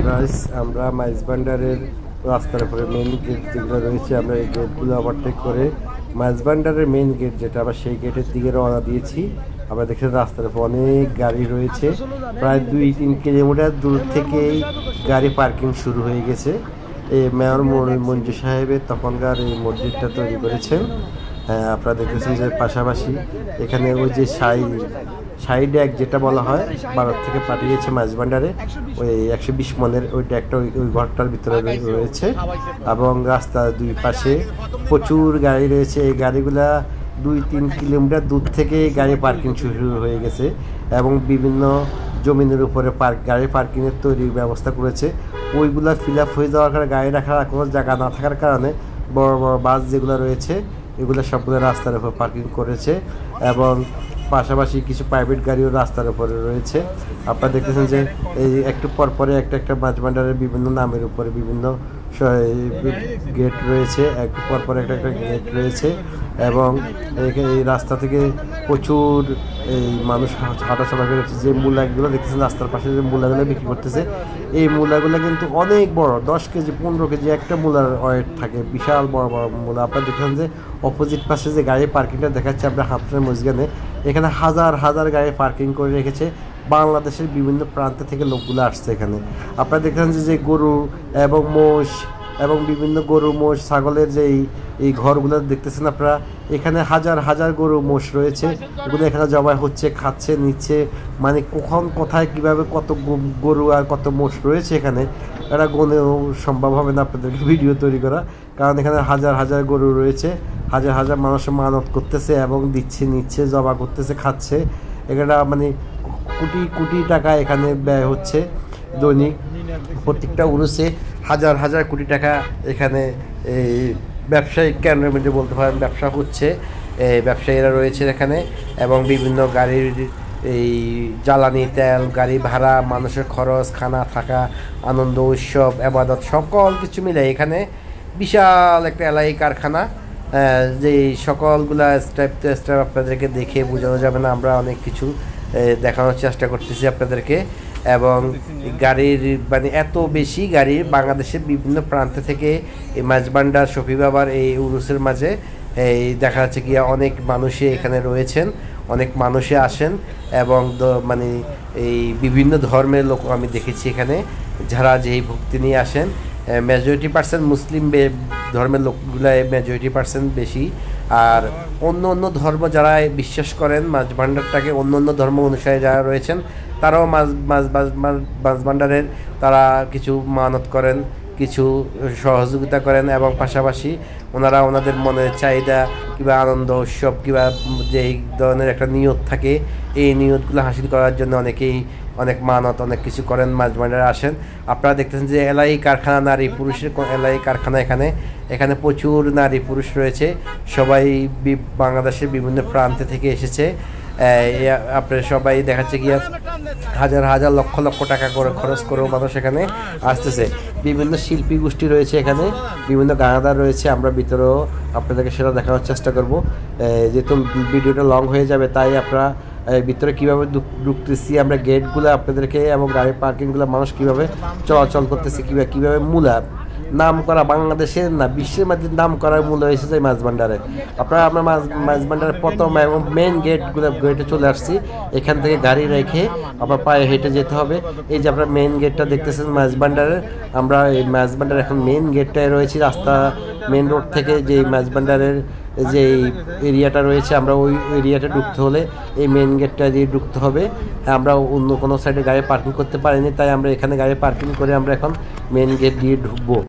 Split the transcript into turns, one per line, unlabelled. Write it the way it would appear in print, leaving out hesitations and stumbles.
Guys, আমরা মাইজভান্ডারের রাস্তার উপরে মেইন গেট যেগুলো রয়েছে, আমরা এই গেটগুলো ওভারটেক করে মাইজভান্ডারের মেইন গেট যেটা, আমরা সেই গেটের দিকে রওনা দিয়েছি। আমরা দেখছি রাস্তার উপর অনেক গাড়ি রয়েছে, প্রায় 2-3 কিলোমিটার দূর থেকেই গাড়ি পার্কিং শুরু হয়ে গেছে। এই মেয়র মঞ্জু সাহেবের তখনকার এই মসজিদটা তৈরি করেছেন। হ্যাঁ, আপনারা দেখতেছেন যে পাশাপাশি এখানে ওই যে সাইড ড্যাক যেটা বলা হয়, ভারত থেকে পাঠিয়েছে মাইজভান্ডারে, ওই 120 মনের ওই ড্যাকটা ওই ঘরটার ভিতরে রয়েছে। এবং রাস্তার দুই পাশে প্রচুর গাড়ি রয়েছে। এই গাড়িগুলা 2-3 কিলোমিটার দূর থেকে গাড়ি পার্কিং শুরু হয়ে গেছে এবং বিভিন্ন জমিনের উপরে গাড়ি পার্কিংয়ের তৈরির ব্যবস্থা করেছে। ওইগুলা ফিল আপ হয়ে যাওয়ার কারণে গাড়ি রাখার কোনো জায়গা না থাকার কারণে বড় বড় বাস যেগুলো রয়েছে এগুলো সবগুলো রাস্তার উপর পার্কিং করেছে এবং পাশাপাশি কিছু প্রাইভেট গাড়িও রাস্তার উপরে রয়েছে। আপনারা দেখতেছেন যে এই একটু পরপরে একটা মাইজভান্ডারের বিভিন্ন নামের উপরে বিভিন্ন গেট রয়েছে, একটু পরপরে একটা গেট রয়েছে এবং এই রাস্তা থেকে প্রচুর এই মানুষ হাঁটাচলা করছে। যে মূলাগুলো দেখতেছেন রাস্তার পাশে, যে মূলাগুলো বিক্রি করতেছে, এই মূলাগুলো কিন্তু অনেক বড়, 10 কেজি 15 কেজি একটা মূলার ওয়েট থাকে, বিশাল বড় বড় মূলা। আপনারা দেখছেন যে অপোজিট পাশে যে গাড়ি পার্কিংটা দেখাচ্ছে আমরা হাফনের মসজিদে, এখানে হাজার হাজার গাড়ি পার্কিং করে রেখেছে। বাংলাদেশের বিভিন্ন প্রান্ত থেকে লোকগুলো আসছে এখানে। আপনারা দেখছেন যে গরু এবং মোষ এবং বিভিন্ন গরু মোষ ছাগলের যে এই ঘরগুলো দেখতেছেন আপনারা, এখানে হাজার হাজার গরু মোষ রয়েছে। এগুলো এখানে জবাই হচ্ছে, খাচ্ছে, নিচ্ছে, মানে কখন কোথায় কীভাবে কত গরু আর কত মোষ রয়েছে এখানে এটা গনেও সম্ভব হবে না আপনাদেরকে ভিডিও তৈরি করা, কারণ এখানে হাজার হাজার গরু রয়েছে। হাজার হাজার মানুষ মানত করতেছে এবং দিচ্ছে, নিচ্ছে, জবা করতেছে, খাচ্ছে। এখানে মানে কোটি কোটি টাকা এখানে ব্যয় হচ্ছে দৈনিক। প্রত্যেকটা উরুসে হাজার হাজার কোটি টাকা এখানে এই ব্যবসায়িক কেন্দ্রের মধ্যে বলতে পারেন ব্যবসা হচ্ছে। ব্যবসায়ীরা রয়েছে এখানে এবং বিভিন্ন গাড়ির এই জ্বালানি তেল, গাড়ি ভাড়া, মানুষের খরচ, খানা থাকা, আনন্দ, উৎসব, আবাদত সকল কিছু মিলে এখানে বিশাল একটা এলাই কারখানা। যে সকলগুলা স্টেপ টু স্টেপ আপনাদেরকে দেখে বোঝানো যাবে না, আমরা অনেক কিছু দেখানোর চেষ্টা করতেছি আপনাদেরকে। এবং গাড়ির মানে এত বেশি গাড়ি বাংলাদেশের বিভিন্ন প্রান্ত থেকে এই মাইজভান্ডার শফি বাবার এই উরুসের মাঝে এই দেখা যাচ্ছে কি অনেক মানুষই এখানে রয়েছেন, অনেক মানুষে আসেন এবং মানে এই বিভিন্ন ধর্মের লোক আমি দেখেছি এখানে, যারা যেই ভক্তি নিয়ে আসেন। মেজরিটি পার্সেন্ট মুসলিম ধর্মের লোকগুলাই মেজরিটি পার্সেন্ট বেশি। আর অন্য অন্য ধর্ম যারা বিশ্বাস করেন মাইজভান্ডারটাকে, অন্য অন্য ধর্ম অনুসারী যারা রয়েছেন তারাও মাইজভান্ডারের তারা কিছু মানত করেন, কিছু সহযোগিতা করেন এবং পাশাপাশি ওনারা ওনাদের মনের চাহিদা কিংবা আনন্দ উৎসব কিংবা যেই ধরনের একটা নিয়ত থাকে এই নিয়তগুলো হাসিল করার জন্য অনেকেই অনেক মানত অনেক কিছু করেন, মাইজভান্ডারে আসেন। আপনারা দেখতেছেন যে এলাই কারখানা, নারী পুরুষের এলাই কারখানা। এখানে প্রচুর নারী পুরুষ রয়েছে, সবাই বাংলাদেশের বিভিন্ন প্রান্তে থেকে এসেছে। আপনার সবাই দেখাচ্ছে গিয়া হাজার হাজার লক্ষ লক্ষ টাকা করে খরচ করেও মানুষ এখানে আসতেছে। বিভিন্ন শিল্পী গোষ্ঠী রয়েছে এখানে, বিভিন্ন গানাদার রয়েছে। আমরা ভিতরেও আপনাদেরকে সেটা দেখানোর চেষ্টা করব, যেহেতু ভিডিওটা লং হয়ে যাবে তাই আপনারা ভিতরে কীভাবে ঢুকতেছি আমরা গেটগুলো আপনাদেরকে এবং গাড়ি পার্কিংগুলো মানুষ কীভাবে চলাচল করতেছে, কীভাবে মূলা নাম করা বাংলাদেশের না বিশ্বের মধ্যে নাম করার মূল্য এসেছে মাইজভান্ডারে। আমরা মাইজভান্ডারের প্রথম এবং মেন গেটে চলে আসছি। এখান থেকে গাড়ি রেখে আবার পায়ে হেঁটে যেতে হবে। এই যে আপনারা মেন গেটটা দেখতেছেন মাইজভান্ডারের, আমরা এই মাইজভান্ডার এখন মেন গেটটায় রয়েছি। রাস্তা মেন রোড থেকে যে মাইজভান্ডারের যে এরিয়াটা রয়েছে, আমরা ওই এরিয়াটা ঢুকতে হলে এই মেন গেটটা দিয়ে ঢুকতে হবে। আমরা অন্য কোনো সাইডে গাড়ি পার্কিং করতে পারিনি, তাই আমরা এখানে গাড়ি পার্কিং করে আমরা এখন মেন গেট দিয়ে ঢুকবো।